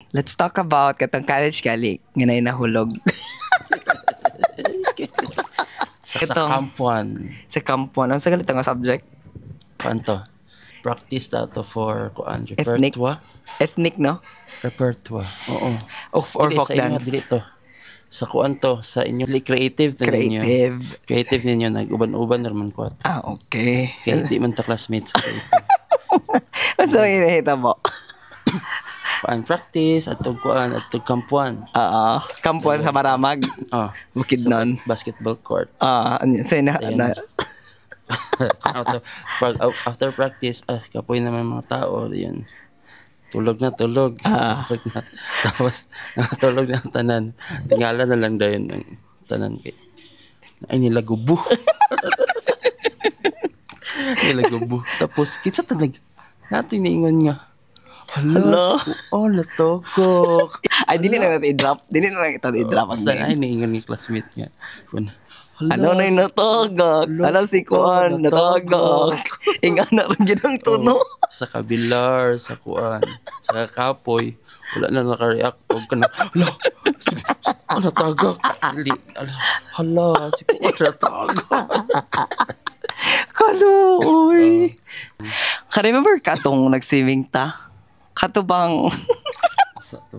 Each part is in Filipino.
Let's talk about katong college gali nga nay nahulog. Sa Ito. Camp 1. Sa kampuan. Ang sagal ito nga subject? Kanto. Practice dato for kuan Ethnic. repertoire. Ethnic, no? Repertoire. Oo. Or Dili, folk sa inyo dance. dito. Sa kuan to, sa inyo creative na ninyo. Creative. Creative ninyo nag-uban-uban naman ko. Ah, okay. Kaya di man ta classmates sa creative. So, inahita mo. Kuan practice at kuan at Camp 1. Kampuan sa Maramag. Oh, Bukidnon. basketball court. So, Ayan. After practice, kapoy naman mga tao, yun. Tulog na. Tulog na. Tapos, natulog na ang tanan. Tingala na lang daw yun ng tanan kay. Ay, nilagubo. Nilagubo. Tapos, kitsa talag. Natin niingon nga. Hala. Natugok. Ay, dili na natin i-drop. Dili na lang ito i-drop ang Basta name. ay niingon ni classmate nga. Ano na yung natugok? Ano si Kuan? Natugok. Inga na rin yun ang tuno. Sa kabilar, sa kuan, sa kapoy, wala na nakareact. Huwag ka na, hala, si Kuan natagak. Hala, si Kuan natagak. Kaluoy. Ka-remember ka tong nag-swimming ta? Kato bang Sa to.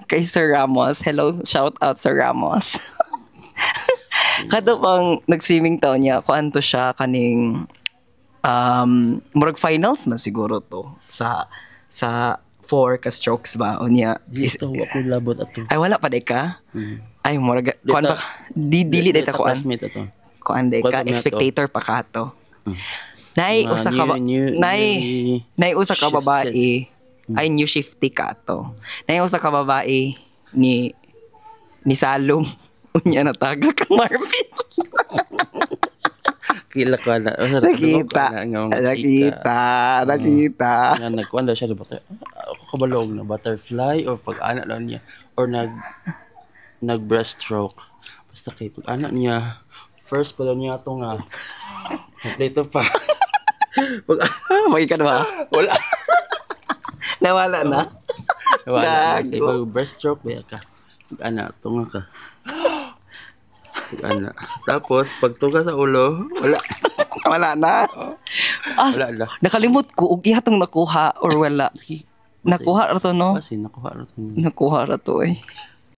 kay Sir Ramos? Hello, shout out Sir Ramos. Kato bang nag-swimming ta niya, kuan to siya kaning murag finals man siguro to sa 4 ka strokes ba o niya. Dito, ako labot ato. Ay wala pa day ka? Ay murag kuan pa dili day ta kuan. Classmate ato. Kuan day ka Kuan pa niya to. spectator pa ka to. Nay usa ka nay usa ka shift babae. Ay new shifty ka to. Nay usa ka babae ni Salom. Unya na taga kang Marvin. Kila ka na. Nakita. Nga nagkuhan daw siya, ako kabalog na butterfly or pag-anak lang niya or nag-breaststroke. Basta kay pag-anak niya, first pa lang niya ito nga. Kompleto pa. Magikan ba? Wala. Nawala na? Wala. Gago. Kay pag-breaststroke, baya ka. Pag-anak, tunga ka. Pag-anak. Tapos, pagtunga sa ulo, wala. Wala na. Wala na. Nakalimot ko ug ihatong nakuha or wala. Nakuha ra to no? Kasi nakuha na ito. Nakuha ra to eh.